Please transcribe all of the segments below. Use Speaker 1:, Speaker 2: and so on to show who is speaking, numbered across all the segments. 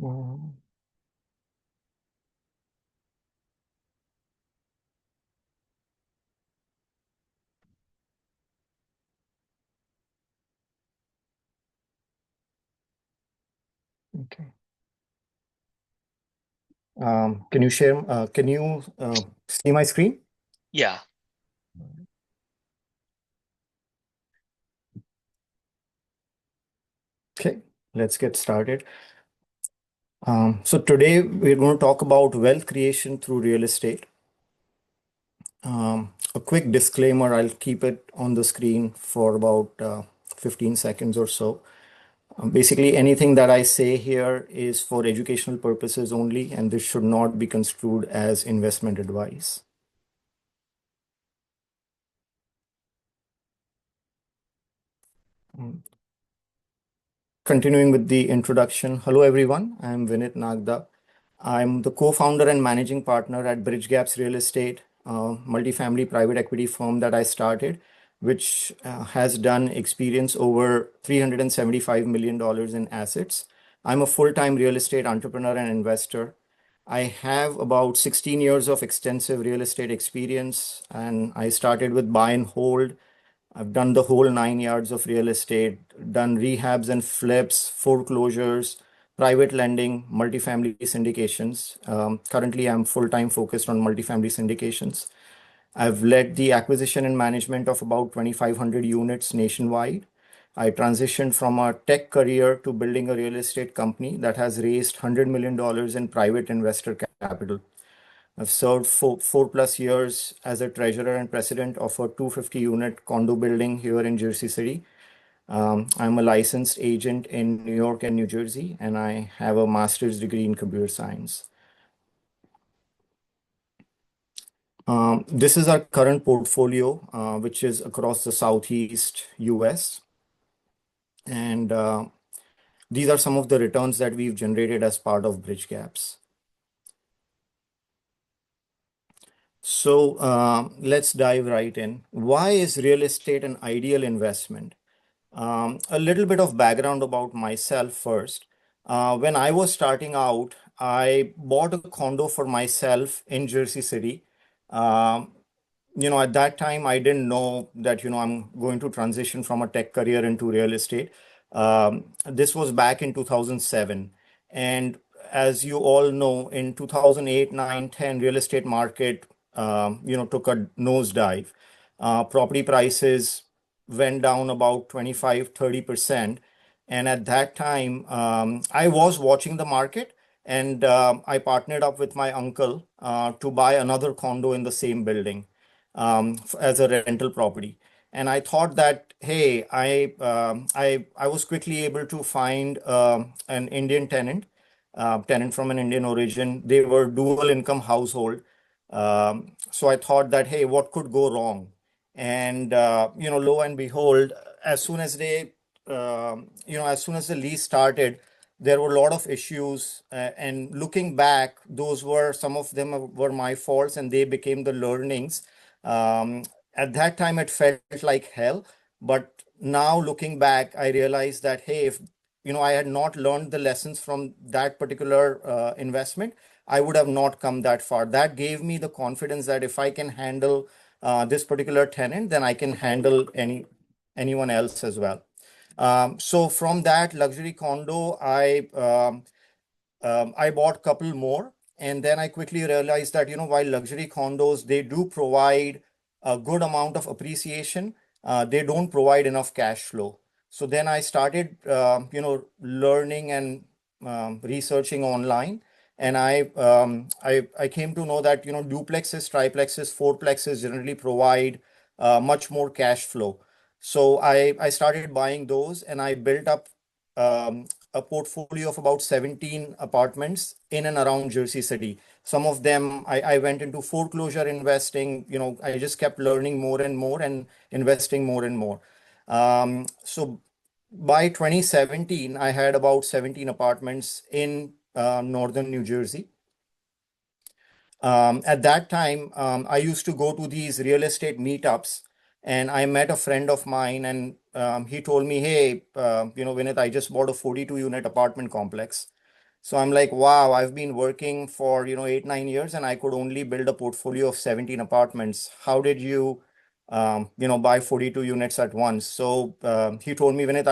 Speaker 1: Mm, Okay. Can you share, can you see my screen?
Speaker 2: Yeah.
Speaker 1: Okay, let's get started. So today we're going to talk about wealth creation through real estate. A quick disclaimer, I'll keep it on the screen for about 15 seconds or so. Basically, anything that I say here is for educational purposes only, and this should not be construed as investment advice. Mm. Continuing with the introduction, hello everyone, I'm Vinit Nagda. I'm the co-founder and managing partner at Bridge Gaps Real Estate, a multifamily private equity firm that I started, which has done experience over $375 million in assets. I'm a full-time real estate entrepreneur and investor. I have about 16 years of extensive real estate experience, and I started with buy and hold. I've done the whole 9 yards of real estate, done rehabs and flips, foreclosures, private lending, multifamily syndications. Currently, I'm full-time focused on multifamily syndications. I've led the acquisition and management of about 2,500 units nationwide. I transitioned from a tech career to building a real estate company that has raised $100 million in private investor capital. I've served four plus years as a treasurer and president of a 250 unit condo building here in Jersey City. I'm a licensed agent in New York and New Jersey, and I have a master's degree in computer science. This is our current portfolio, which is across the Southeast US. And these are some of the returns that we've generated as part of Bridge Gaps. So let's dive right in. Why is real estate an ideal investment? A little bit of background about myself first. When I was starting out, I bought a condo for myself in Jersey City. Um, at that time, I didn't know that, I'm going to transition from a tech career into real estate. This was back in 2007. And as you all know, in 2008, 9, 10, real estate market, took a nosedive. Property prices went down about 25-30%. And at that time, I was watching the market, and I partnered up with my uncle to buy another condo in the same building as a rental property. And I thought that, hey, I was quickly able to find an Indian tenant from an Indian origin. They were dual income household. So I thought that, hey, what could go wrong? And lo and behold, as soon as as soon as the lease started, there were a lot of issues. And looking back, those were some of them were my faults, and they became the learnings. Um, at that time, it felt like hell, but now looking back, I realized that, hey, if I had not learned the lessons from that particular investment, I would have not come that far. That gave me the confidence that if I can handle this particular tenant, then I can handle anyone else as well. So from that luxury condo, I bought a couple more, and then I quickly realized that, while luxury condos, they do provide a good amount of appreciation, they don't provide enough cash flow. So then I started, learning and researching online, and I came to know that, duplexes, triplexes, fourplexes generally provide much more cash flow. So I started buying those, and I built up a portfolio of about 17 apartments in and around Jersey City. Some of them I went into foreclosure investing. I just kept learning more and more and investing more and more. So by 2017, I had about 17 apartments in northern New Jersey. At that time, I used to go to these real estate meetups, and I met a friend of mine, and he told me, "Hey, Vinit, I just bought a 42 unit apartment complex." So I'm like, wow, I've been working for, 8, 9 years and I could only build a portfolio of 17 apartments. How did you, buy 42 units at once? So he told me, Vinit,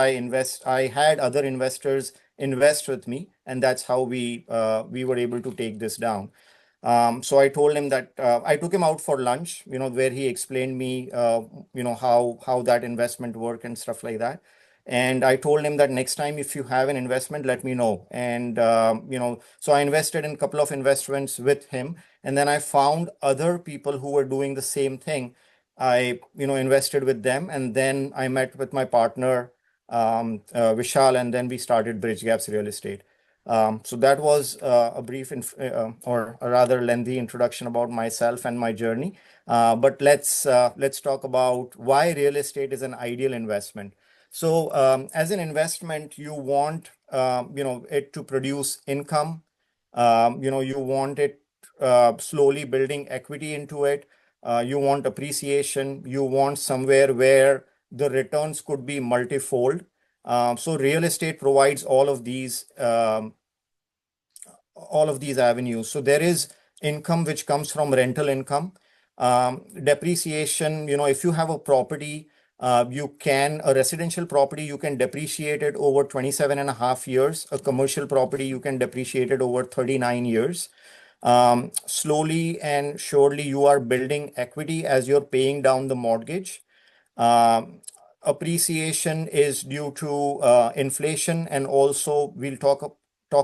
Speaker 1: I had other investors invest with me, and that's how we were able to take this down. So I told him that I took him out for lunch, where he explained me, how that investment work and stuff like that. And I told him that next time if you have an investment, let me know. And so I invested in a couple of investments with him, and then I found other people who were doing the same thing. I invested with them, and then I met with my partner, Vishal, and then we started Bridge Gaps Real Estate. So that was a brief or a rather lengthy introduction about myself and my journey. But let's talk about why real estate is an ideal investment. So as an investment, you want it to produce income. You want it slowly building equity into it. You want appreciation. You want somewhere where the returns could be multifold. So real estate provides all of these avenues. So there is income which comes from rental income, depreciation. If you have a property, a residential property, you can depreciate it over 27 and a half years. A commercial property, you can depreciate it over 39 years. Slowly and surely, you are building equity as you're paying down the mortgage. Um, Appreciation is due to inflation, and also we'll talk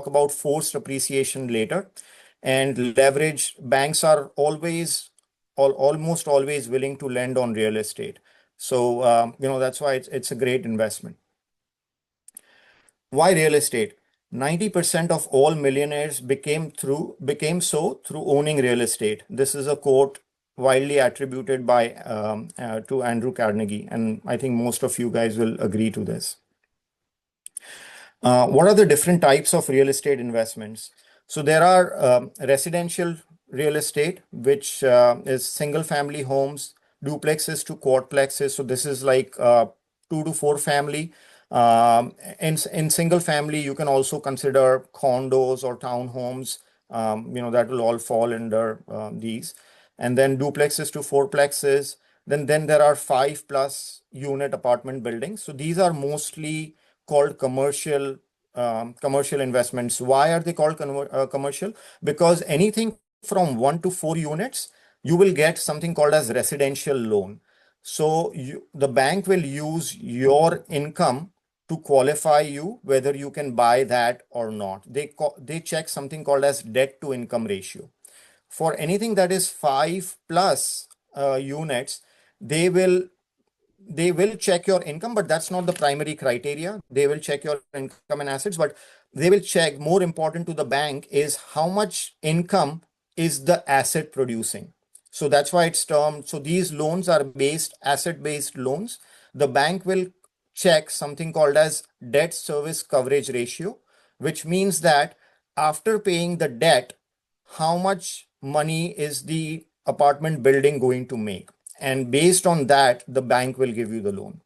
Speaker 1: about forced appreciation later. And leverage, banks are almost always willing to lend on real estate. So that's why it's a great investment. Why real estate? 90% of all millionaires became so through owning real estate. This is a quote widely attributed by to Andrew Carnegie, and I think most of you guys will agree to this. What are the different types of real estate investments? So there are residential real estate, which is single family homes, duplexes to quadplexes. So this is like 2 to 4 family. In single family, you can also consider condos or townhomes. That will all fall under these. And then duplexes to fourplexes. Then there are 5+ unit apartment buildings. So these are mostly called commercial investments. Why are they called commercial? Because anything from 1 to 4 units, you will get something called as residential loan. So the bank will use your income to qualify you whether you can buy that or not. They check something called as debt to income ratio. For anything that is 5+ units, they will they will check your income, but that's not the primary criteria. They will check your income and assets, but they will check, more important to the bank is how much income is the asset producing. So that's why it's termed. So these loans are asset-based loans. The bank will check something called as debt service coverage ratio, which means that after paying the debt, how much money is the apartment building going to make? And based on that, the bank will give you the loan.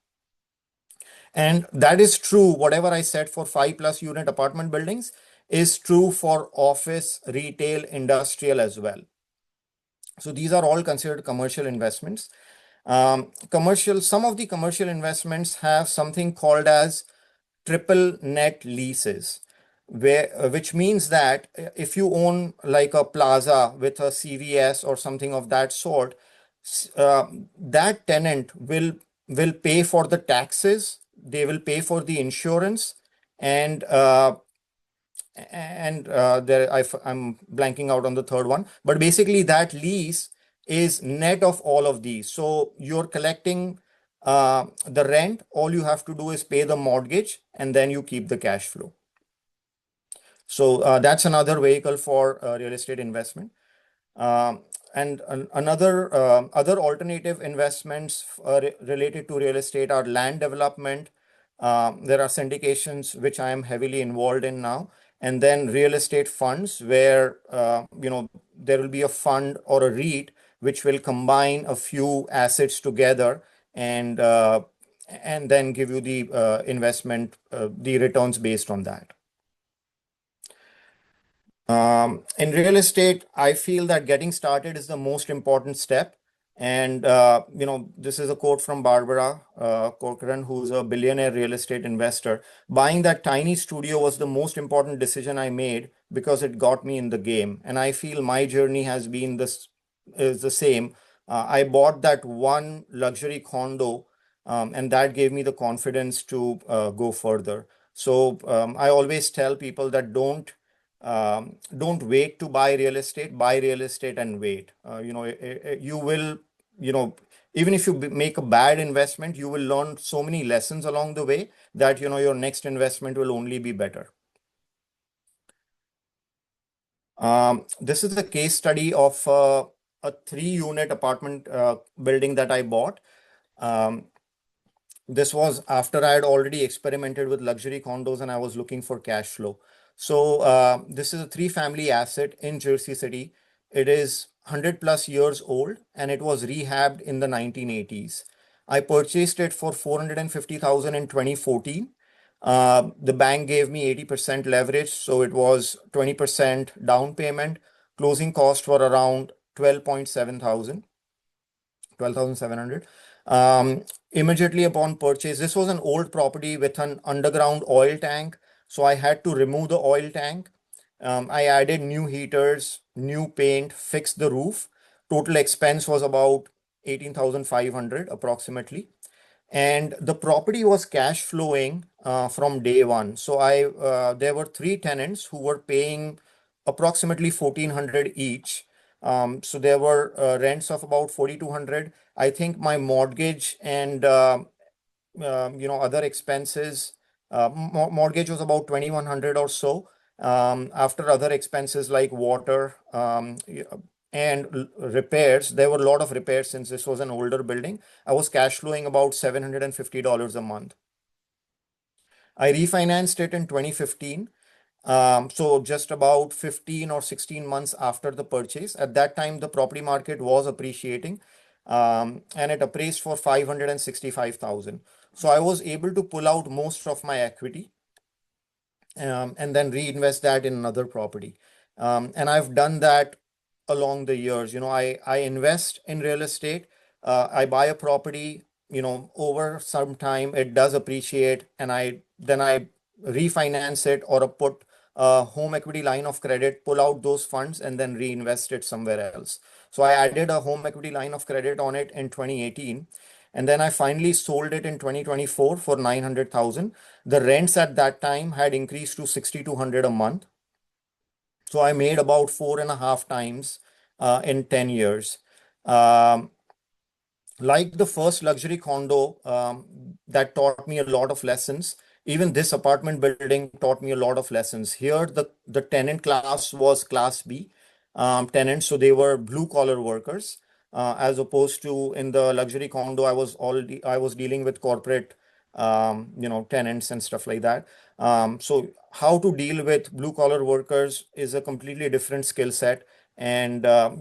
Speaker 1: And that is true. Whatever I said for 5+ unit apartment buildings is true for office, retail, industrial as well. So these are all considered commercial investments. Some of the commercial investments have something called as triple net leases, which means that if you own like a plaza with a CVS or something of that sort, that tenant will pay for the taxes, they will pay for the insurance, and I'm blanking out on the third one, but basically that lease is net of all of these. So you're collecting the rent. All you have to do is pay the mortgage, and then you keep the cash flow. So that's another vehicle for real estate investment. And other alternative investments related to real estate are land development. There are syndications which I am heavily involved in now, and then real estate funds where there will be a fund or a REIT which will combine a few assets together and then give you the returns based on that. In real estate, I feel that getting started is the most important step. And, this is a quote from Barbara Corcoran, who's a billionaire real estate investor. Buying that tiny studio was the most important decision I made because it got me in the game. And I feel my journey has been is the same. I bought that one luxury condo, and that gave me the confidence to go further. So I always tell people that don't wait to buy real estate and wait. You will, you know, even if you make a bad investment, you will learn so many lessons along the way that, your next investment will only be better. This is a case study of a three-unit apartment building that I bought. Um, This was after I had already experimented with luxury condos and I was looking for cash flow. So, this is a three-family asset in Jersey City. It is 100 plus years old and it was rehabbed in the 1980s. I purchased it for 450,000 in 2014. The bank gave me 80% leverage, so it was 20% down payment. Closing cost were around 12,700. Immediately upon purchase, this was an old property with an underground oil tank. So I had to remove the oil tank. I added new heaters, new paint, fixed the roof. Total expense was about 18,500 approximately, and the property was cash flowing from day one. So I there were three tenants who were paying approximately 1,400 each. So there were rents of about 4,200. I think my mortgage and other expenses. Mortgage was about 2,100 or so. After other expenses like water and repairs, there were a lot of repairs since this was an older building. I was cash flowing about $750 a month. I refinanced it in 2015. So just about 15 or 16 months after the purchase. At that time, the property market was appreciating, and it appraised for 565,000. So I was able to pull out most of my equity, and then reinvest that in another property. And I've done that along the years. I invest in real estate. I buy a property, over some time it does appreciate, and I refinance it or put a home equity line of credit, pull out those funds, and then reinvest it somewhere else. So I added a home equity line of credit on it in 2018. And then I finally sold it in 2024 for 900,000. The rents at that time had increased to 6,200 a month. So I made about four and a half times in 10 years. Um, like the first luxury condo, that taught me a lot of lessons. Even this apartment building taught me a lot of lessons. Here, the tenant class was class B tenants, so they were blue collar workers, as opposed to in the luxury condo, I was dealing with corporate, tenants and stuff like that. So how to deal with blue collar workers is a completely different skill set. And a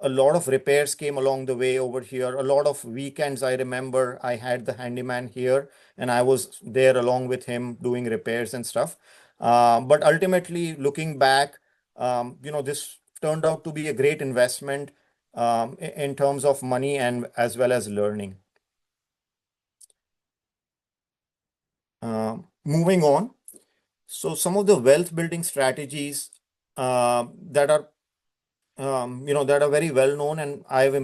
Speaker 1: lot of repairs came along the way over here. A lot of weekends, I remember I had the handyman here and I was there along with him doing repairs and stuff. But ultimately, looking back, this turned out to be a great investment, in terms of money and as well as learning. Moving on. So some of the wealth building strategies that are that are very well known, and I've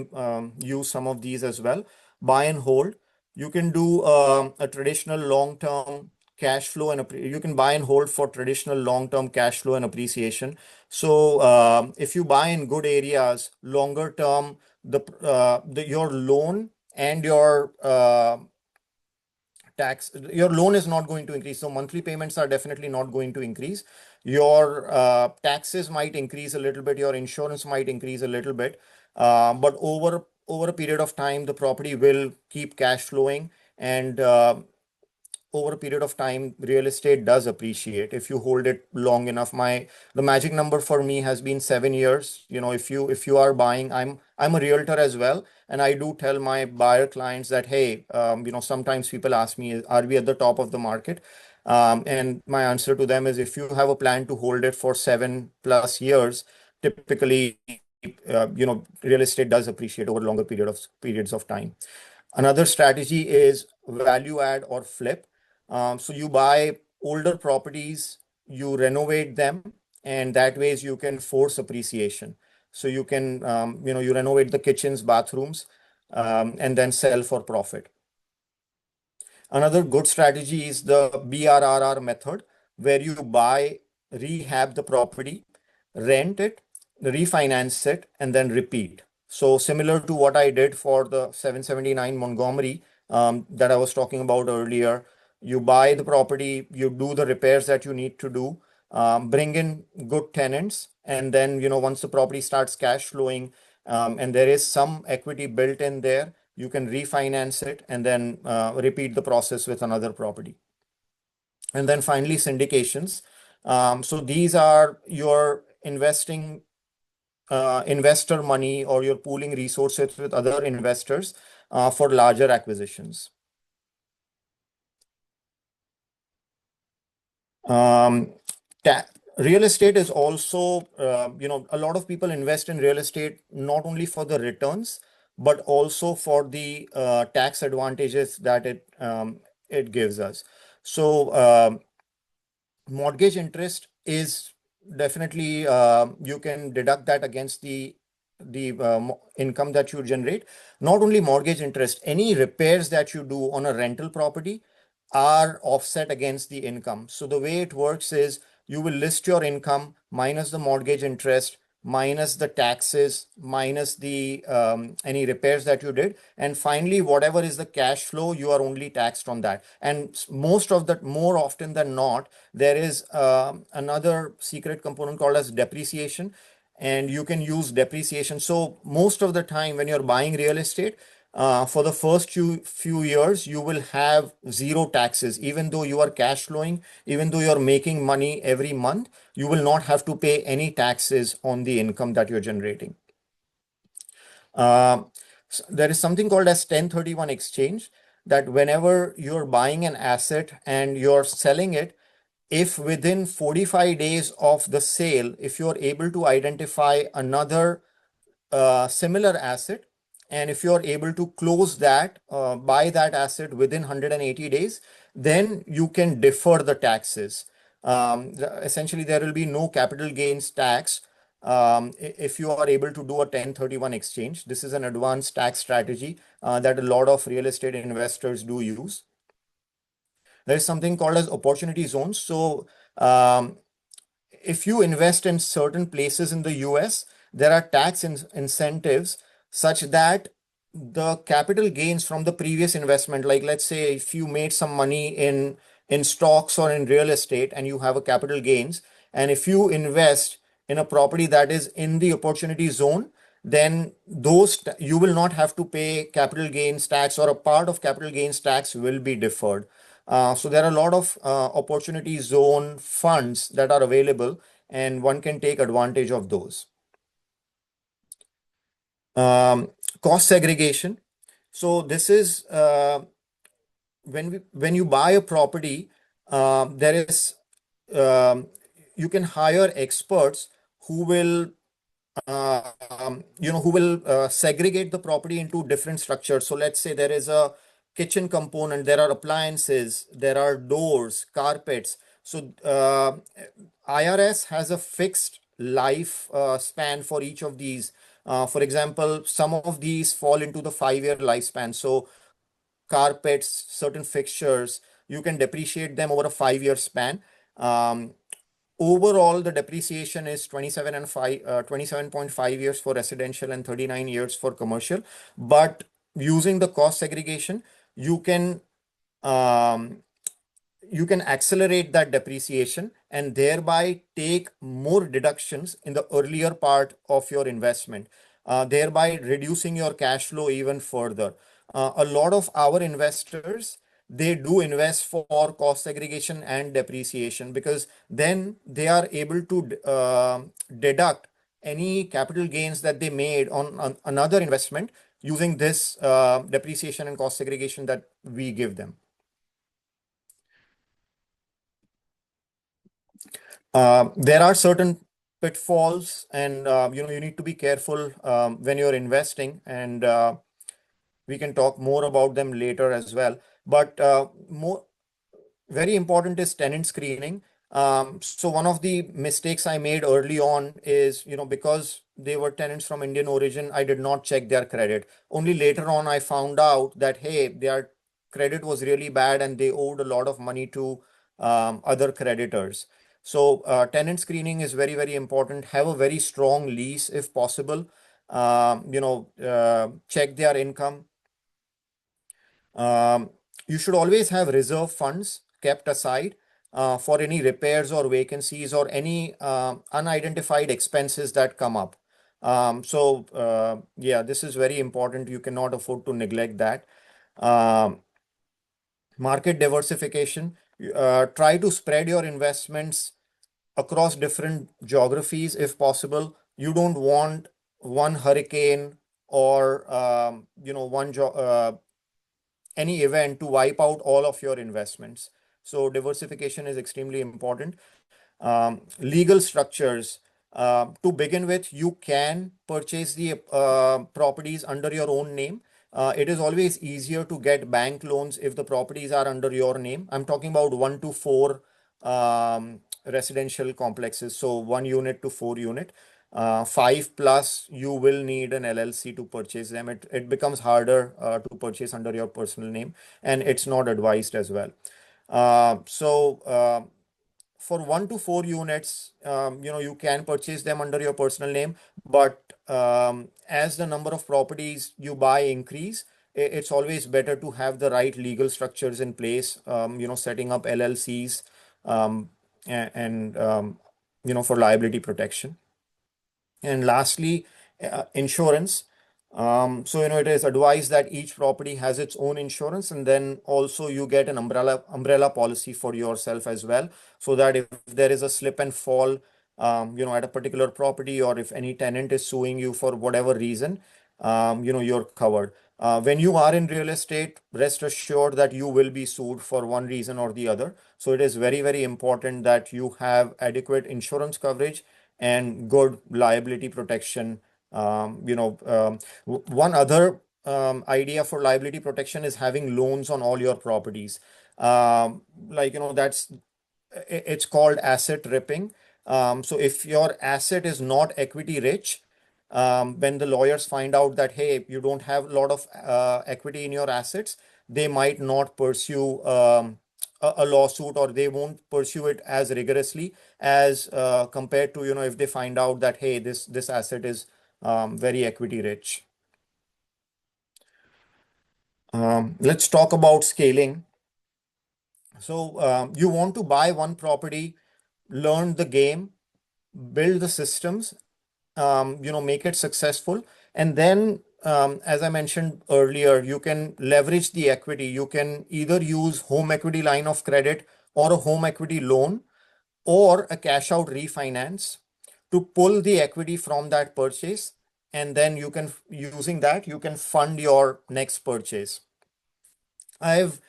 Speaker 1: used some of these as well. Buy and hold. You can do a traditional long-term cash flow you can buy and hold for traditional long-term cash flow and appreciation. So if you buy in good areas, longer term, your loan and your loan is not going to increase, so monthly payments are definitely not going to increase. Your taxes might increase a little bit, your insurance might increase a little bit, but over a period of time the property will keep cash flowing, and over a period of time real estate does appreciate if you hold it long enough. The magic number for me has been 7 years. If you are buying, I'm a realtor as well, and I do tell my buyer clients that, hey, sometimes people ask me, are we at the top of the market? And my answer to them is if you have a plan to hold it for 7+ years, typically, real estate does appreciate over longer periods of time. Another strategy is value add or flip. So you buy older properties, you renovate them, and that ways you can force appreciation. So you can, you renovate the kitchens, bathrooms, and then sell for profit. Another good strategy is the BRRR method, where you buy, rehab the property, rent it, refinance it, and then repeat. So similar to what I did for the 779 Montgomery that I was talking about earlier, you buy the property, you do the repairs that you need to do, bring in good tenants, and then once the property starts cash flowing, and there is some equity built in there, you can refinance it and then repeat the process with another property. And then finally, syndications. So these are your investor money, or you're pooling resources with other investors for larger acquisitions. Um, Real estate is also, a lot of people invest in real estate not only for the returns, but also for the tax advantages that it gives us. So, mortgage interest is definitely, you can deduct that against the income that you generate. Not only mortgage interest, any repairs that you do on a rental property are offset against the income. So the way it works is you will list your income minus the mortgage interest, minus the taxes, minus the any repairs that you did, and finally whatever is the cash flow, you are only taxed on that. And most of that, more often than not, there is another secret component called as depreciation, and you can use depreciation. So most of the time when you're buying real estate, for the first few years, you will have zero taxes. Even though you are cash flowing, even though you're making money every month, you will not have to pay any taxes on the income that you're generating. There is something called as 1031 exchange, that whenever you're buying an asset and you're selling it, if within 45 days of the sale, if you're able to identify another similar asset, and if you're able to close that, buy that asset within 180 days, then you can defer the taxes. Essentially, there will be no capital gains tax if you are able to do a 1031 exchange. This is an advanced tax strategy that a lot of real estate investors do use. There is something called as opportunity zones. So, if you invest in certain places in the US, there are tax incentives such that the capital gains from the previous investment, like let's say if you made some money in stocks or in real estate and you have a capital gains, and if you invest in a property that is in the opportunity zone, then you will not have to pay capital gains tax, or a part of capital gains tax will be deferred. So there are a lot of opportunity zone funds that are available, and one can take advantage of those. Um, Cost segregation. So this is when you buy a property, there is you can hire experts who will segregate the property into different structures. So let's say there is a kitchen component, there are appliances, there are doors, carpets. So IRS has a fixed life span for each of these. For example, some of these fall into the 5-year lifespan. So carpets, certain fixtures, you can depreciate them over a 5-year span. Overall, the depreciation is 27.5 years for residential and 39 years for commercial. But using the cost segregation, you can um, you can accelerate that depreciation and thereby take more deductions in the earlier part of your investment, thereby reducing your cash flow even further. A lot of our investors, they do invest for cost segregation and depreciation, because then they are able to deduct any capital gains that they made on another investment using this depreciation and cost segregation that we give them. There are certain pitfalls, and you need to be careful when you're investing, and we can talk more about them later as well. But more very important is tenant screening. So one of the mistakes I made early on is, because they were tenants from Indian origin, I did not check their credit. Only later on, I found out that, hey, their credit was really bad and they owed a lot of money to other creditors. So tenant screening is very, very important. Have a very strong lease if possible. Check their income. um, you should always have reserve funds kept aside for any repairs or vacancies or any unidentified expenses that come up. Yeah, this is very important. You cannot afford to neglect that. Um, Market diversification. Try to spread your investments across different geographies if possible. You don't want one hurricane or any event to wipe out all of your investments. So diversification is extremely important. Legal structures. To begin with, you can purchase the properties under your own name. It is always easier to get bank loans if the properties are under your name. I'm talking about 1 to 4 residential complexes, so 1 unit to 4 unit. 5 plus, you will need an LLC to purchase them. It becomes harder to purchase under your personal name, and it's not advised as well. For 1 to 4 units, you can purchase them under your personal name, but as the number of properties you buy increase, it's always better to have the right legal structures in place, setting up LLCs, um, and for liability protection. And lastly, insurance. It is advised that each property has its own insurance, and then also you get an umbrella policy for yourself as well, so that if there is a slip and fall, at a particular property, or if any tenant is suing you for whatever reason, you're covered. When you are in real estate, rest assured that you will be sued for one reason or the other. So it is very, very important that you have adequate insurance coverage and good liability protection. One other idea for liability protection is having loans on all your properties. That's it's called asset ripping. So if your asset is not equity rich, when the lawyers find out that, hey, you don't have a lot of equity in your assets, they might not pursue a lawsuit, or they won't pursue it as rigorously as compared to, if they find out that, hey, this asset is very equity rich. Let's talk about scaling. So you want to buy one property, learn the game, build the systems, make it successful. And then, as I mentioned earlier, you can leverage the equity. You can either use home equity line of credit or a home equity loan or a cash out refinance to pull the equity from that purchase. And then using that, you can fund your next purchase. I've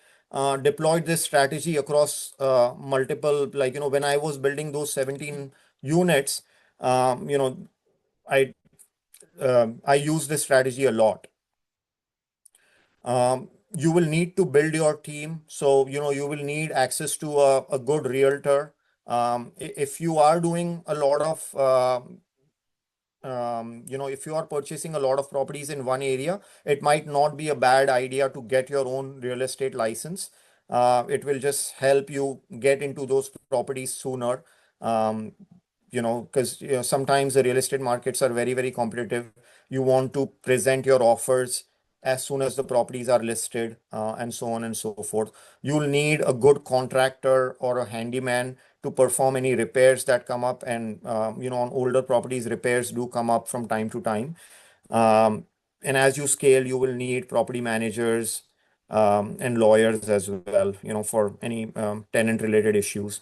Speaker 1: deployed this strategy across multiple, when I was building those 17 units, I I use this strategy a lot. You will need to build your team. So, you will need access to a good realtor. If you are doing a lot of, if you are purchasing a lot of properties in one area, it might not be a bad idea to get your own real estate license. It will just help you get into those properties sooner. Um, because sometimes the real estate markets are very, very competitive. You want to present your offers as soon as the properties are listed, and so on and so forth. You'll need a good contractor or a handyman to perform any repairs that come up. And, on older properties, repairs do come up from time to time. Um, and as you scale, you will need property managers and lawyers as well, for any tenant related issues.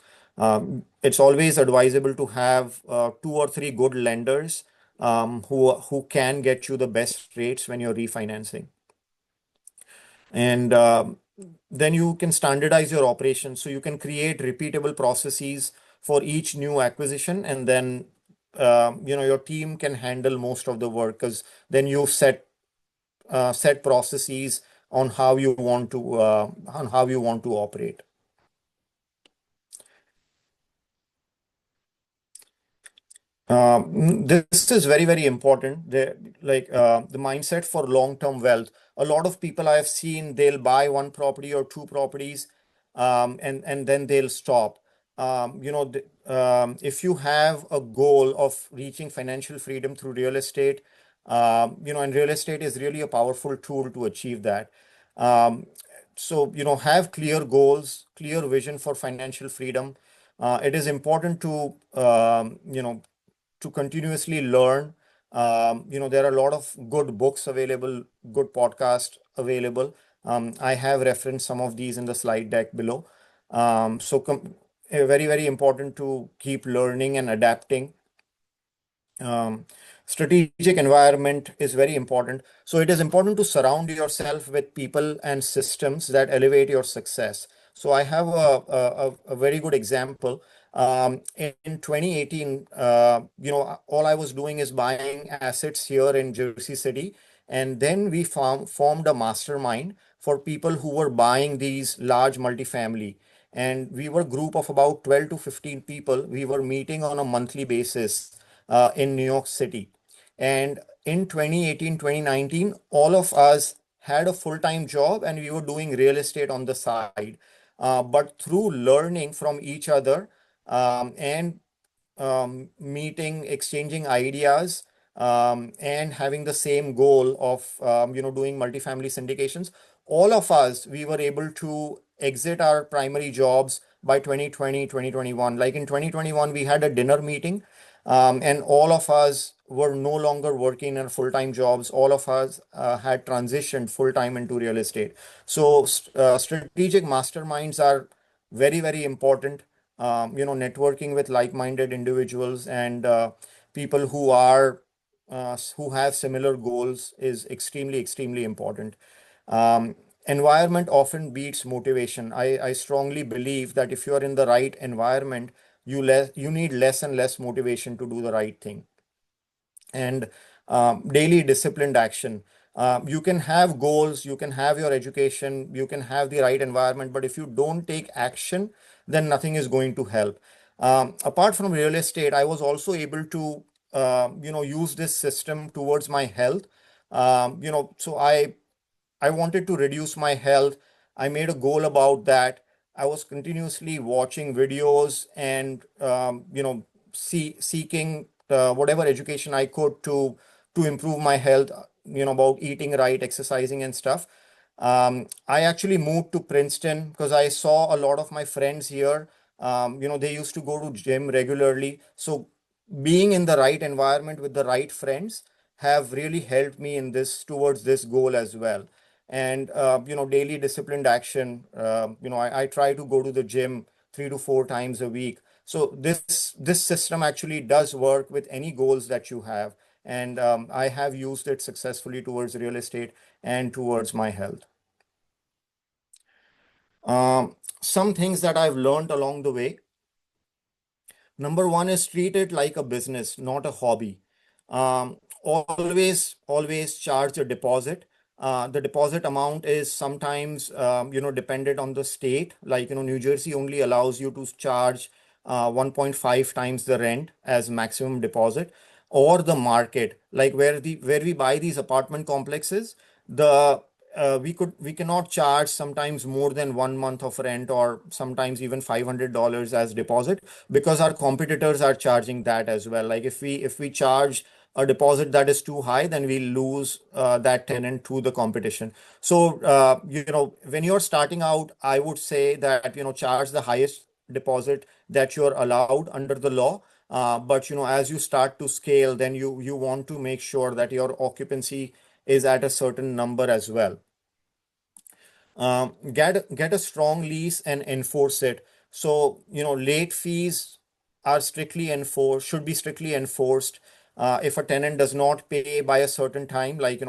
Speaker 1: It's always advisable to have 2 or 3 good lenders who can get you the best rates when you're refinancing. And then you can standardize your operations. So you can create repeatable processes for each new acquisition, and then your team can handle most of the work because then you've set processes on how you want to operate. This is very, very important. The mindset for long-term wealth. A lot of people I have seen, they'll buy one property or two properties, and then they'll stop. If you have a goal of reaching financial freedom through real estate, and real estate is really a powerful tool to achieve that. Have clear goals, clear vision for financial freedom. It is important to continuously learn. There are a lot of good books available, good podcasts available. I have referenced some of these in the slide deck below. Very, very important to keep learning and adapting. um, Strategic environment is very important. So it is important to surround yourself with people and systems that elevate your success. So I have a very good example. In 2018, all I was doing is buying assets here in Jersey City. And then we formed a mastermind for people who were buying these large multifamily. And we were a group of about 12 to 15 people. We were meeting on a monthly basis in New York City. And in 2018, 2019, all of us had a full-time job and we were doing real estate on the side. But through learning from each other, and meeting, exchanging ideas, and having the same goal of doing multifamily syndications, all of us, we were able to exit our primary jobs by 2020, 2021. Like in 2021, we had a dinner meeting, and all of us were no longer working in full-time jobs. All of us had transitioned full-time into real estate. So strategic masterminds are very, very important. Networking with like-minded individuals and people who have similar goals is extremely, extremely important. Um, Environment often beats motivation. I strongly believe that if you are in the right environment, you need less and less motivation to do the right thing. And daily disciplined action. You can have goals, you can have your education, you can have the right environment, but if you don't take action, then nothing is going to help. Apart from real estate, I was also able to, use this system towards my health. So I wanted to reduce my health. I made a goal about that. I was continuously watching videos and seeking whatever education I could to improve my health. About eating right, exercising, and stuff. I actually moved to Princeton because I saw a lot of my friends here. They used to go to gym regularly. So being in the right environment with the right friends have really helped me in this towards this goal as well. And daily disciplined action. I try to go to the gym 3 to 4 times a week. So this system actually does work with any goals that you have, and I have used it successfully towards real estate and towards my health. Some things that I've learned along the way. Number one is treat it like a business, not a hobby. Always charge a deposit. The deposit amount is sometimes, dependent on the state. Like, New Jersey only allows you to charge 1.5 times the rent as maximum deposit, or the market, like where we buy these apartment complexes, the we cannot charge sometimes more than 1 month of rent, or sometimes even $500 as deposit, because our competitors are charging that as well. Like if we charge a deposit that is too high, then we lose that tenant to the competition. So when you're starting out, I would say that charge the highest deposit that you're allowed under the law. But as you start to scale, then you want to make sure that your occupancy is at a certain number as well. Get a strong lease and enforce it. So late fees are strictly enforced, should be strictly enforced. If a tenant does not pay by a certain time, like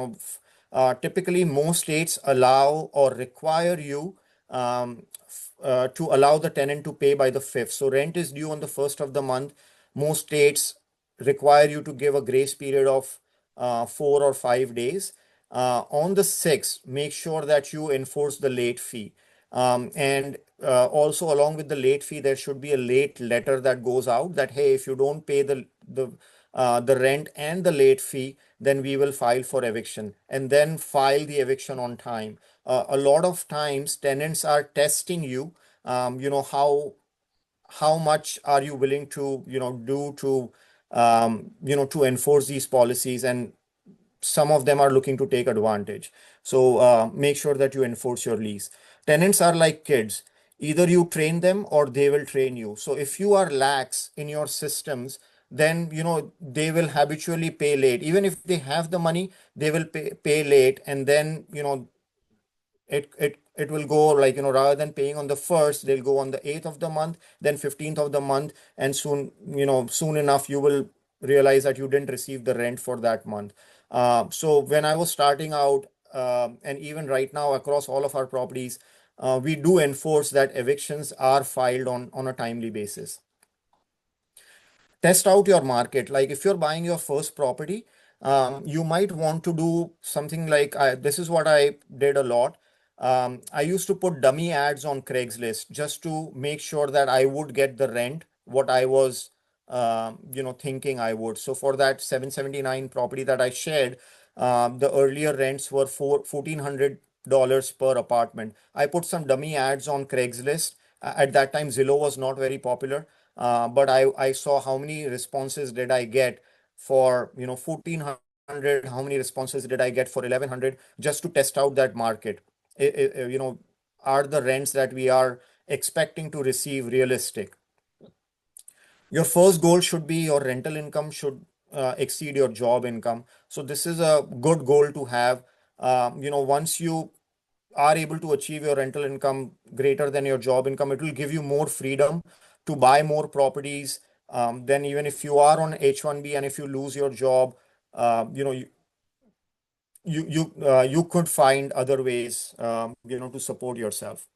Speaker 1: typically most states allow or require you to allow the tenant to pay by the 5th. So rent is due on the 1st of the month. Most states require you to give a grace period of 4 or 5 days. On the 6th, make sure that you enforce the late fee. And also, along with the late fee, there should be a late letter that goes out that, hey, if you don't pay the rent and the late fee, then we will file for eviction, and then file the eviction on time. A lot of times, tenants are testing you. How much are you willing to do to to enforce these policies, and some of them are looking to take advantage. So make sure that you enforce your lease. Tenants are like kids. Either you train them or they will train you. So if you are lax in your systems, then they will habitually pay late. Even if they have the money, they will pay late, and then it will go like, rather than paying on the 1st, they'll go on the 8th of the month, then 15th of the month, and soon enough you will realize that you didn't receive the rent for that month. So when I was starting out, and even right now across all of our properties, we do enforce that evictions are filed on a timely basis. Test out your market. Like if you're buying your first property, you might want to do something like this is what I did a lot. I used to put dummy ads on Craigslist just to make sure that I would get the rent what I was thinking I would. So for that 779 property that I shared, the earlier rents were $1,400 per apartment. I put some dummy ads on Craigslist. At that time, Zillow was not very popular, but I saw how many responses did I get for 1,400, how many responses did I get for 1,100, just to test out that market. Are the rents that we are expecting to receive realistic? Your first goal should be your rental income should exceed your job income. So this is a good goal to have. Once you are able to achieve your rental income greater than your job income, it will give you more freedom to buy more properties. Then even if you are on H1B and if you lose your job, you could find other ways, to support yourself.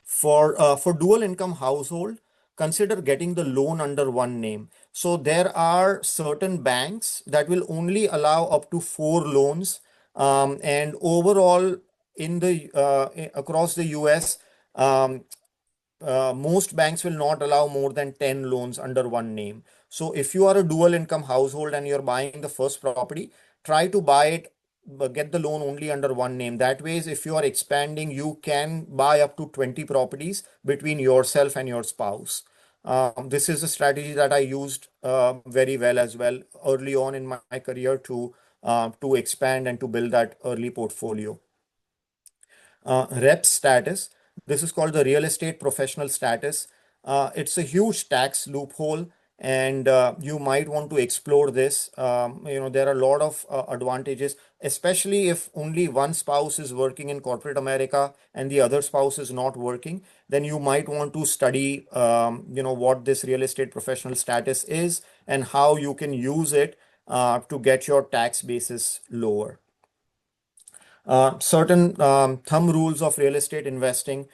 Speaker 1: For dual income household, consider getting the loan under one name. So there are certain banks that will only allow up to 4 loans, and overall in the across the US, um, most banks will not allow more than 10 loans under one name. So if you are a dual income household and you're buying the first property, try to buy it, get the loan only under one name. That way, if you are expanding, you can buy up to 20 properties between yourself and your spouse. This is a strategy that I used very well as well early on in my career to expand and to build that early portfolio. Rep status. This is called the real estate professional status. It's a huge tax loophole, and you might want to explore this. There are a lot of advantages, especially if only one spouse is working in corporate America and the other spouse is not working. Then you might want to study, what this real estate professional status is and how you can use it to get your tax basis lower. Certain thumb rules of real estate investing.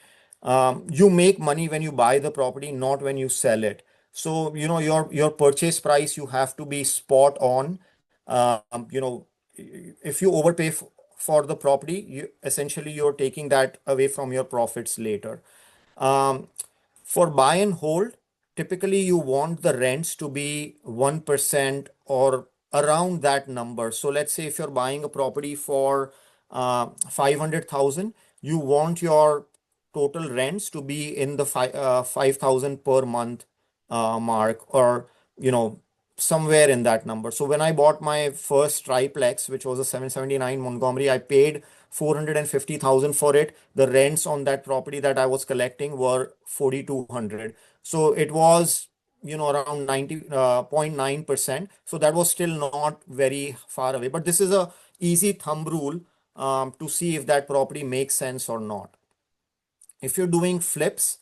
Speaker 1: You make money when you buy the property, not when you sell it. So, your purchase price, you have to be spot on. If you overpay for the property, essentially you're taking that away from your profits later. Um, for buy and hold, typically you want the rents to be 1% or around that number. So let's say if you're buying a property for 500,000, you want your total rents to be in the 5,000 per month mark, or somewhere in that number. So when I bought my first triplex, which was a 779 Montgomery, I paid 450,000 for it. The rents on that property that I was collecting were 4,200. So it was around 90.9%. So that was still not very far away. But this is a easy thumb rule to see if that property makes sense or not. If you're doing flips,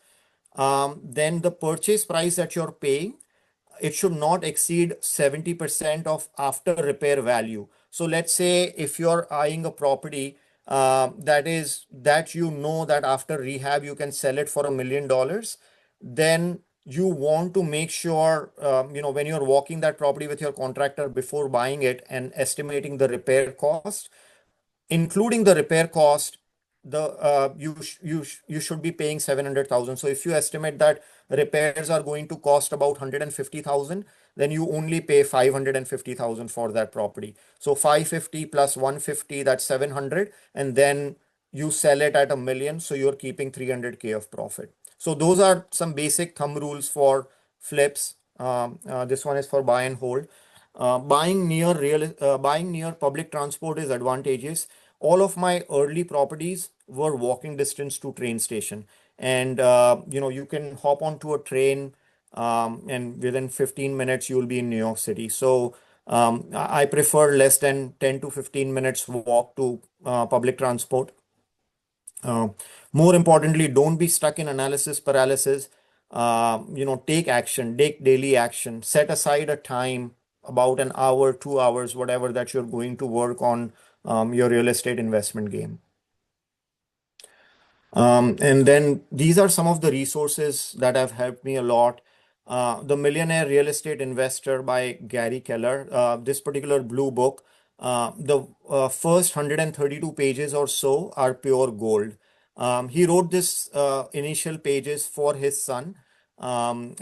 Speaker 1: then the purchase price that you're paying, it should not exceed 70% of after repair value. So let's say if you're eyeing a property that you know that after rehab you can sell it for $1 million, then you want to make sure, when you're walking that property with your contractor before buying it and estimating the repair cost, including the repair cost, the you should be paying 700,000. So if you estimate that repairs are going to cost about 150,000, then you only pay 550,000 for that property. So 550 plus 150, that's 700, and then you sell it at 1 million, so you're keeping 300K of profit. So those are some basic thumb rules for flips. This one is for buy and hold. Buying near public transport is advantageous. All of my early properties were walking distance to train station, and you can hop onto a train, and within 15 minutes you'll be in New York City. So I prefer less than 10 to 15 minutes walk to public transport. uh, More importantly, don't be stuck in analysis paralysis. Take action, take daily action, set aside a time, about an hour, 2 hours, whatever, that you're going to work on your real estate investment game. And then these are some of the resources that have helped me a lot. The Millionaire Real Estate Investor by Gary Keller. This particular blue book, the first 132 pages or so are pure gold. He wrote this initial pages for his son, and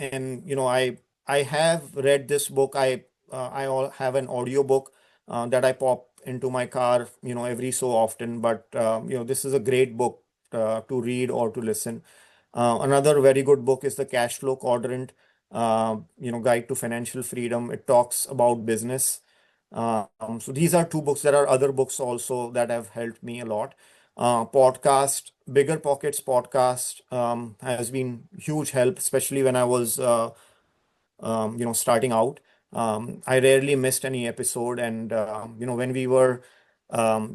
Speaker 1: I have read this book. I have an audio book that I pop into my car, every so often. But this is a great book to read or to listen. Another very good book is The Cash Flow Quadrant, Guide to Financial Freedom. It talks about business. So these are two books. There are other books also that have helped me a lot. Podcast, Bigger Pockets podcast, has been huge help, especially when I was starting out. I rarely missed any episode, and when we were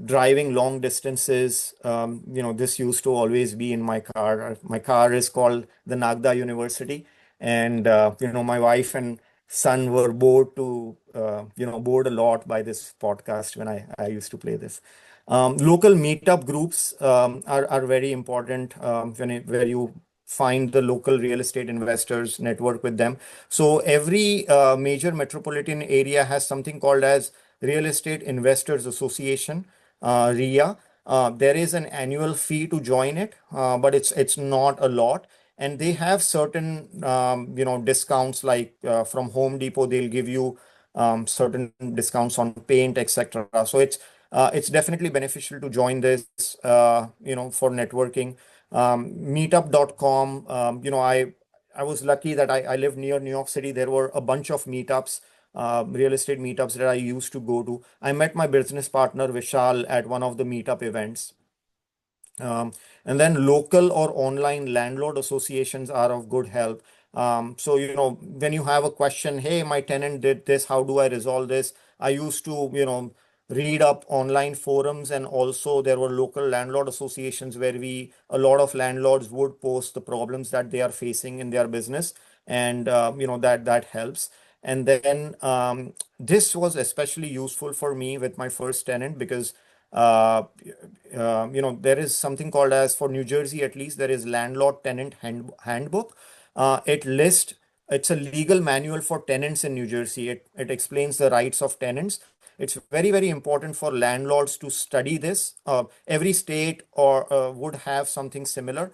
Speaker 1: driving long distances, this used to always be in my car. My car is called the Nagda University, and my wife and son were bored a lot by this podcast when I used to play this. Local meetup groups are very important, where you find the local real estate investors, network with them. So every major metropolitan area has something called as Real Estate Investors Association, RIA. There is an annual fee to join it, but it's not a lot. And they have certain discounts, like from Home Depot, they'll give you certain discounts on paint, etc. So it's definitely beneficial to join this, for networking. Meetup.com. I was lucky that I lived near New York City. There were a bunch of meetups, real estate meetups that I used to go to. I met my business partner Vishal at one of the meetup events. Um, and then local or online landlord associations are of good help. So, when you have a question, hey, my tenant did this, how do I resolve this? I used to, read up online forums, and also there were local landlord associations where a lot of landlords would post the problems that they are facing in their business, and that helps. And then this was especially useful for me with my first tenant, because uh, there is something called as, for New Jersey at least, there is landlord tenant handbook. It's a legal manual for tenants in New Jersey. It explains the rights of tenants. It's very, very important for landlords to study this. Every state or would have something similar.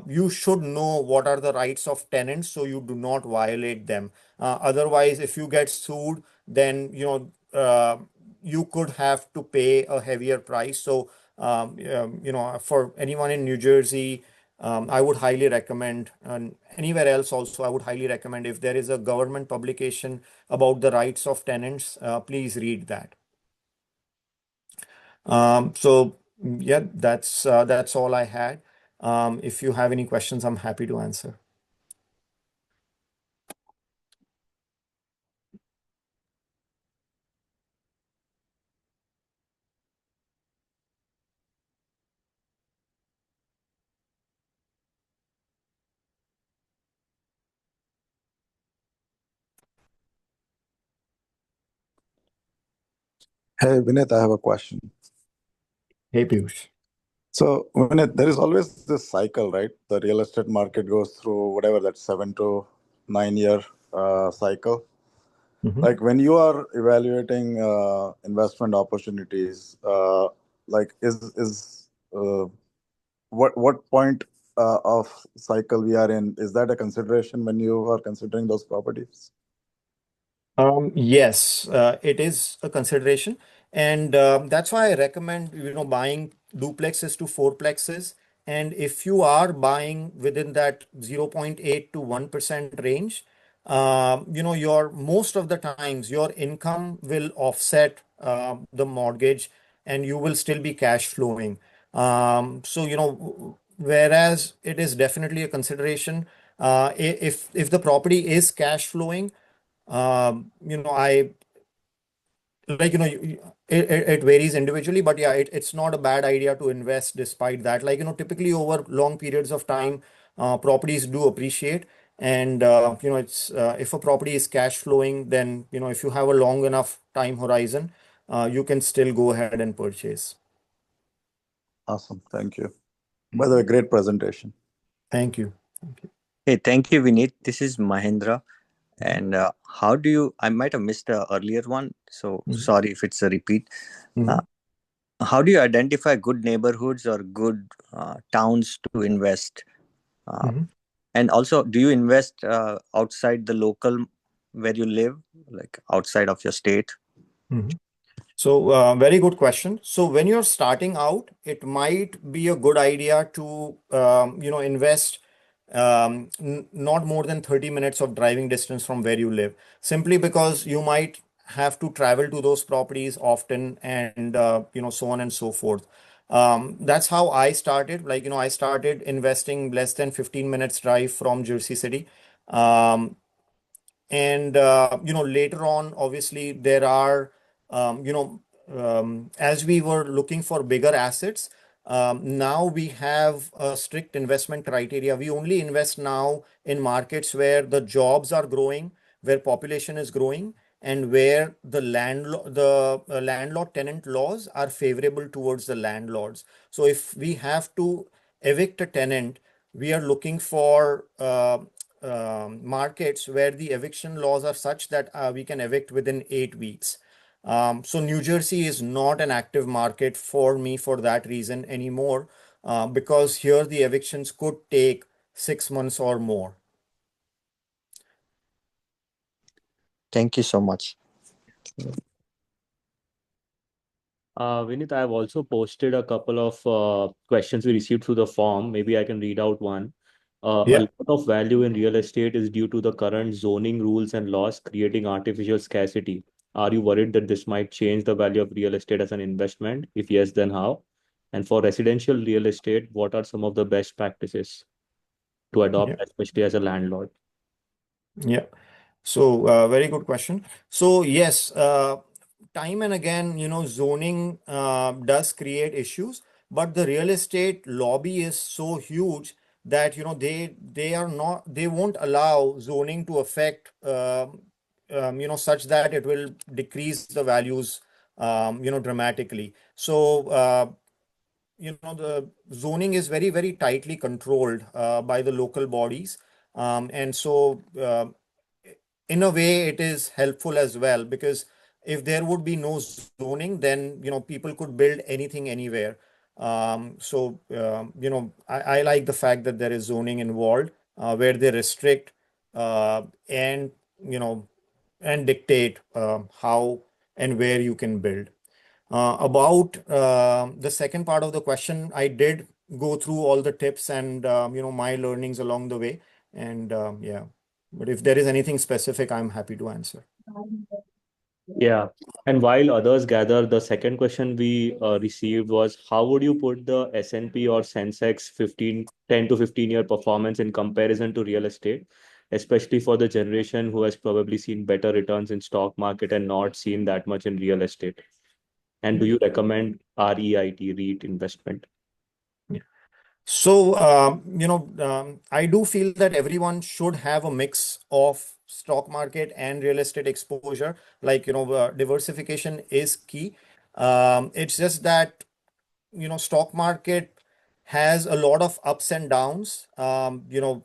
Speaker 1: You should know what are the rights of tenants, so you do not violate them. Otherwise, if you get sued, then you could have to pay a heavier price. So, for anyone in New Jersey, I would highly recommend, and anywhere else also, I would highly recommend, if there is a government publication about the rights of tenants, please read that. So yeah, that's all I had. If you have any questions, I'm happy to answer.
Speaker 2: Hey, Vinith, I have a question.
Speaker 1: Hey, Piyush.
Speaker 2: So there is always this cycle, right? The real estate market goes through whatever that 7 to 9 year cycle.
Speaker 1: Mhm.
Speaker 2: Like when you are evaluating investment opportunities, like is what point of cycle we are in? Is that a consideration when you are considering those properties?
Speaker 1: Yes, it is a consideration, and that's why I recommend buying duplexes to fourplexes. And if you are buying within that 0.8 to 1% range, your most of the times your income will offset the mortgage, and you will still be cash flowing. So whereas it is definitely a consideration, if the property is cash flowing. I like, it varies individually, but yeah, it's not a bad idea to invest despite that. Like, typically over long periods of time, properties do appreciate. And, if a property is cash flowing, then, if you have a long enough time horizon, you can still go ahead and purchase.
Speaker 2: Awesome, thank you. By the way, great presentation.
Speaker 1: Thank you. Thank you.
Speaker 3: Hey, thank you, Vineet. This is Mahendra. And how do you? I might have missed the earlier one, so
Speaker 1: Mhm.
Speaker 3: sorry if it's a repeat. Uh,
Speaker 1: Mhm.
Speaker 3: how do you identify good neighborhoods or good towns to invest? Uh,
Speaker 1: Mhm.
Speaker 3: and also, do you invest outside the local where you live, like outside of your state?
Speaker 1: Mhm. So, very good question. So, when you're starting out, it might be a good idea to, invest not more than 30 minutes of driving distance from where you live, simply because you might have to travel to those properties often and, so on and so forth. That's how I started. Like, I started investing less than 15 minutes drive from Jersey City. Um, and later on, obviously, there are as we were looking for bigger assets, now we have a strict investment criteria. We only invest now in markets where the jobs are growing, where population is growing, and where the landlord tenant laws are favorable towards the landlords. So if we have to evict a tenant, we are looking for markets where the eviction laws are such that we can evict within 8 weeks. So New Jersey is not an active market for me for that reason anymore, because here the evictions could take 6 months or more.
Speaker 3: Thank you so much.
Speaker 4: Vinit, I have also posted a couple of questions we received through the form. Maybe I can read out one. A
Speaker 1: Yeah.
Speaker 4: lot of value in real estate is due to the current zoning rules and laws creating artificial scarcity. Are you worried that this might change the value of real estate as an investment? If yes, then how? And for residential real estate, what are some of the best practices to
Speaker 1: Yeah.
Speaker 4: adopt, especially as a landlord?
Speaker 1: Yeah. So, very good question. So, yes, time and again, zoning does create issues, but the real estate lobby is so huge that, they won't allow zoning to affect, such that it will decrease the values, dramatically. So, the zoning is very, very tightly controlled by the local bodies. And so, in a way, it is helpful as well, because if there would be no zoning, then people could build anything anywhere. I like the fact that there is zoning involved, where they restrict and you know and dictate how and where you can build. About the second part of the question, I did go through all the tips and my learnings along the way, and yeah. But if there is anything specific, I'm happy to answer.
Speaker 4: Yeah. And while others gather, the second question we received was how would you put the S&P or Sensex 10 to 15-year performance in comparison to real estate, especially for the generation who has probably seen better returns in stock market and not seen that much in real estate? And do
Speaker 1: Yeah.
Speaker 4: you recommend REIT investment?
Speaker 1: Yeah. So, I do feel that everyone should have a mix of stock market and real estate exposure. Like, diversification is key. It's just that stock market has a lot of ups and downs. Real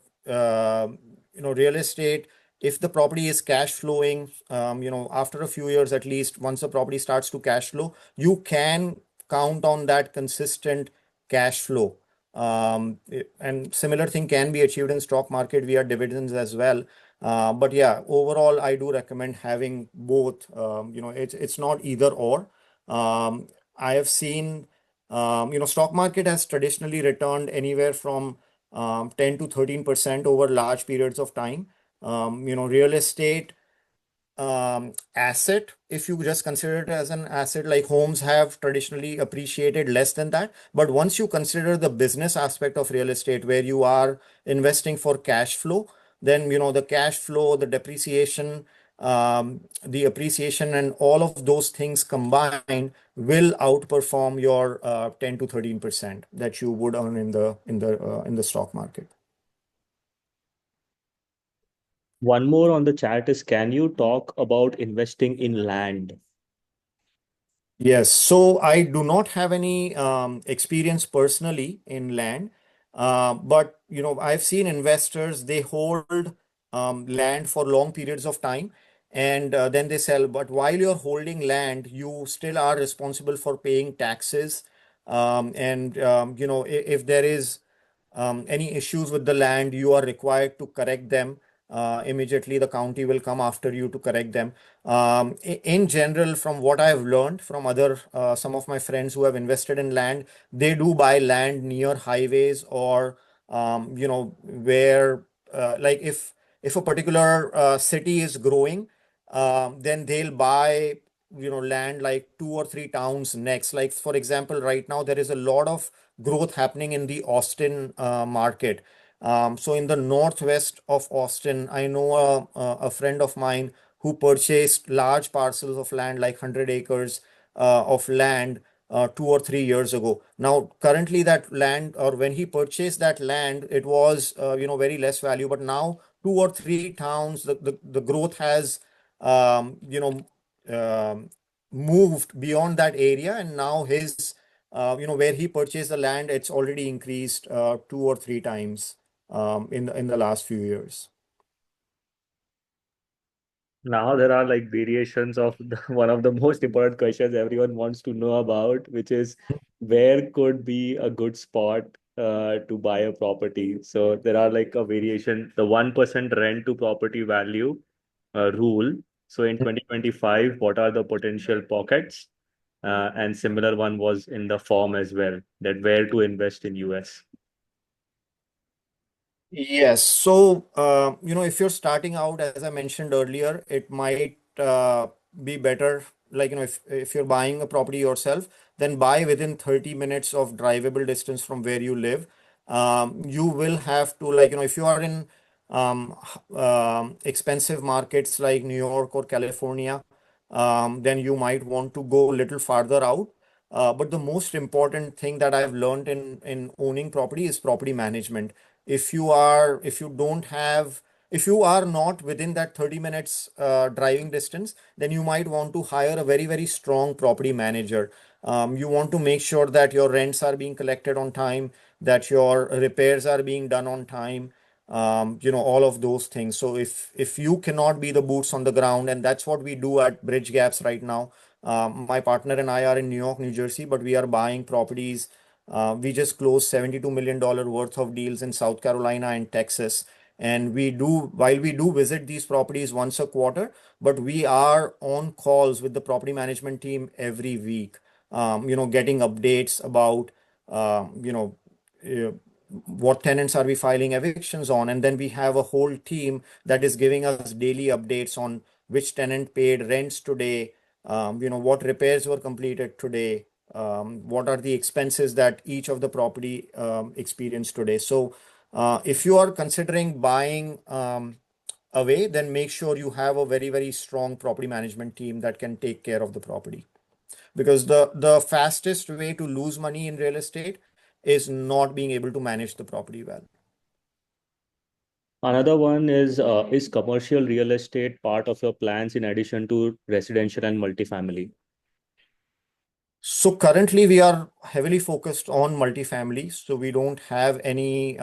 Speaker 1: estate, if the property is cash flowing, after a few years, at least once the property starts to cash flow, you can count on that consistent cash flow. And similar thing can be achieved in stock market via dividends as well. But yeah, overall, I do recommend having both. It's not either or. I have seen, stock market has traditionally returned anywhere from 10 to 13% over large periods of time. Real estate asset, if you just consider it as an asset, like homes have traditionally appreciated less than that. But once you consider the business aspect of real estate, where you are investing for cash flow, then the cash flow, the depreciation, the appreciation, and all of those things combined will outperform your 10 to 13% that you would earn in the stock market.
Speaker 4: One more on the chat is, can you talk about investing in land?
Speaker 1: Yes, so I do not have any experience personally in land, but I've seen investors, they hold land for long periods of time, and then they sell. But while you're holding land, you still are responsible for paying taxes, and if there is any issues with the land, you are required to correct them. Immediately, the county will come after you to correct them. In general, from what I've learned from some of my friends who have invested in land, they do buy land near highways, or where, like, if a particular city is growing, then they'll buy land like 2 or 3 towns next. Like, for example, right now there is a lot of growth happening in the Austin market. So in the northwest of Austin, I know a friend of mine who purchased large parcels of land, like 100 acres of land, 2 or 3 years ago. Now, currently, that land, or when he purchased that land, it was very less value. But now, 2 or 3 towns, the growth has um, you know moved beyond that area, and now his where he purchased the land, it's already increased 2 or 3 times in the last few years.
Speaker 4: Now there are like variations of one of the most important questions everyone wants to know about, which is, where could be a good spot to buy a property. So there are like a variation, the 1% rent to property value rule. So in 2025, what are the potential pockets? And similar one was in the form as well, that where to invest in US.
Speaker 1: Yes. So, if you're starting out, as I mentioned earlier, it might be better, like, if you're buying a property yourself, then buy within 30 minutes of drivable distance from where you live. You will have to, like, if you are in expensive markets like New York or California, then you might want to go a little farther out. But the most important thing that I've learned in owning property is property management. If you are not within that 30 minutes driving distance, then you might want to hire a very, very strong property manager. You want to make sure that your rents are being collected on time, that your repairs are being done on time, all of those things. So if you cannot be the boots on the ground, and that's what we do at Bridge Gaps right now. My partner and I are in New York, New Jersey, but we are buying properties. We just closed $72 million worth of deals in South Carolina and Texas. And while we do visit these properties once a quarter, but we are on calls with the property management team every week, getting updates about, uh, what tenants are we filing evictions on. And then we have a whole team that is giving us daily updates on which tenant paid rents today, what repairs were completed today, what are the expenses that each of the property experienced today. So if you are considering buying away, then make sure you have a very, very strong property management team that can take care of the property. Because the fastest way to lose money in real estate is not being able to manage the property well.
Speaker 4: Another one is commercial real estate part of your plans in addition to residential and multifamily?
Speaker 1: So currently we are heavily focused on multifamily, so we don't have any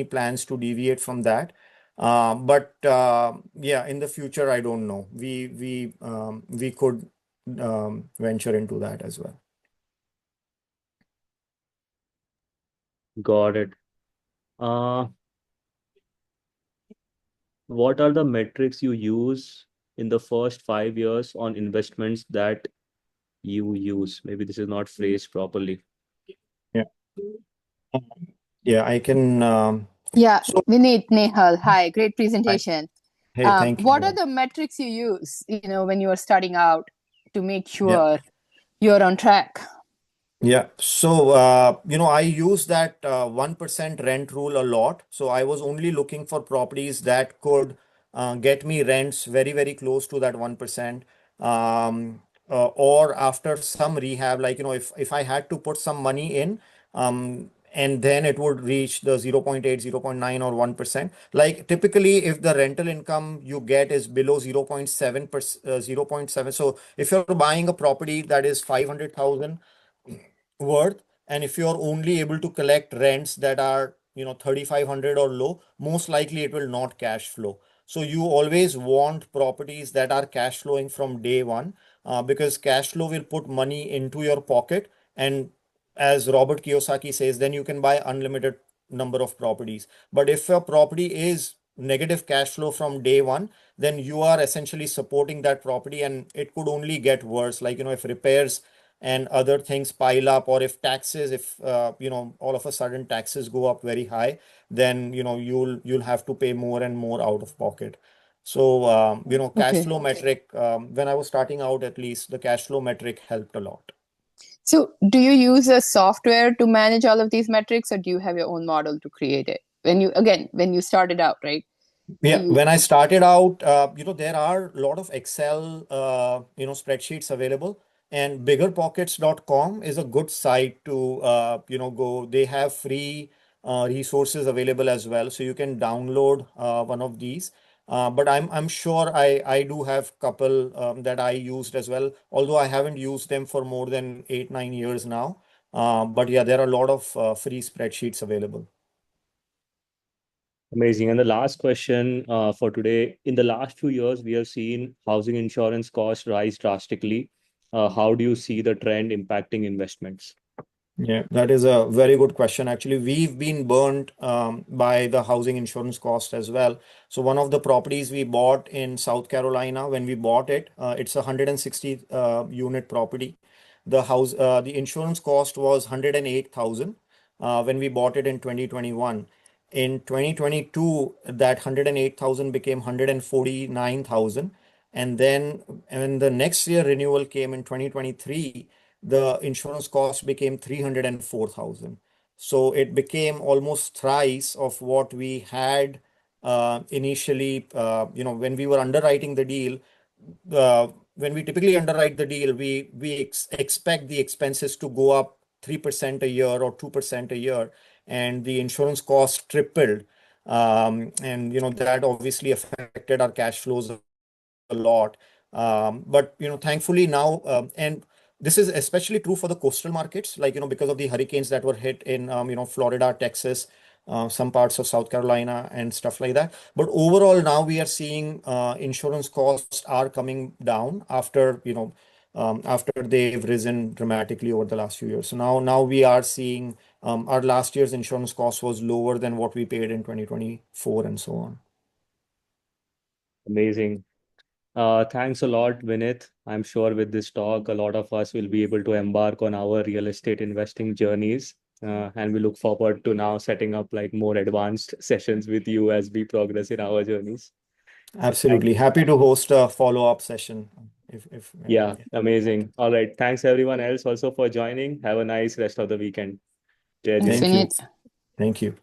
Speaker 1: plans to deviate from that. But yeah, in the future, I don't know. We could venture into that as well.
Speaker 4: Got it. Uh, what are the metrics you use in the first 5 years on investments that you use? Maybe this is not phrased properly.
Speaker 1: Yeah. Yeah, I can.
Speaker 5: Yeah,
Speaker 1: So
Speaker 5: Vineet, Nehal, hi, great
Speaker 1: I,
Speaker 5: presentation.
Speaker 1: hey, thank
Speaker 5: What are
Speaker 1: you.
Speaker 5: the metrics you use, when you are starting out to make
Speaker 1: Yeah.
Speaker 5: sure you're on track?
Speaker 1: Yeah, so I use that 1% rent rule a lot. So I was only looking for properties that could get me rents very, very close to that 1%. Or after some rehab, like, if I had to put some money in, and then it would reach the 0.8, 0.9, or 1%. Like typically, if the rental income you get is below 0.7, 0.7. So if you're buying a property that is 500,000 worth, and if you're only able to collect rents that are 3,500 or low, most likely it will not cash flow. So you always want properties that are cash flowing from day one, because cash flow will put money into your pocket. And as Robert Kiyosaki says, then you can buy unlimited number of properties. But if a property is negative cash flow from day one, then you are essentially supporting that property, and it could only get worse. Like, if repairs and other things pile up, or if taxes, if all of a sudden taxes go up very high, then you'll have to pay more and more out of pocket. So cash
Speaker 5: Okay.
Speaker 1: flow metric, when I was starting out, at least the cash flow metric helped a lot.
Speaker 5: So do you use a software to manage all of these metrics, or do you have your own model to create it? When you started out, right?
Speaker 1: Yeah,
Speaker 5: You
Speaker 1: when I started out, there are a lot of Excel, spreadsheets available, and biggerpockets.com is a good site to, go. They have free resources available as well, so you can download one of these. But I'm sure I do have couple that I used as well, although I haven't used them for more than 8, 9 years now. But yeah, there are a lot of free spreadsheets available.
Speaker 4: Amazing. And the last question for today. In the last few years, we have seen housing insurance costs rise drastically. How do you see the trend impacting investments?
Speaker 1: Yeah, that is a very good question. Actually, we've been burnt by the housing insurance cost as well. So one of the properties we bought in South Carolina, when we bought it, it's a 160 unit property. The insurance cost was 108,000 when we bought it in 2021. In 2022, that 108,000 became 149,000. And then when the next year renewal came in 2023, the insurance cost became 304,000. So it became almost thrice of what we had initially. When we were underwriting the deal, when we typically underwrite the deal, we expect the expenses to go up 3% a year or 2% a year, and the insurance cost tripled. And that obviously affected our cash flows a lot. But thankfully now, and this is especially true for the coastal markets, like because of the hurricanes that were hit in Florida, Texas, some parts of South Carolina, and stuff like that. But overall, now we are seeing insurance costs are coming down after they've risen dramatically over the last few years. So now we are seeing our last year's insurance cost was lower than what we paid in 2024 and so on.
Speaker 4: Amazing. Thanks a lot, Vinith. I'm sure with this talk, a lot of us will be able to embark on our real estate investing journeys. And we look forward to now setting up like more advanced sessions with you as we progress in our journeys. Thank
Speaker 1: Absolutely. Happy to host a follow-up session if
Speaker 4: Yeah, amazing. All right. Thanks everyone else also for joining. Have a nice rest of the weekend. Jai
Speaker 5: Thanks,
Speaker 1: Thank
Speaker 4: Jit.
Speaker 1: you.
Speaker 5: Vineet.
Speaker 1: Thank you.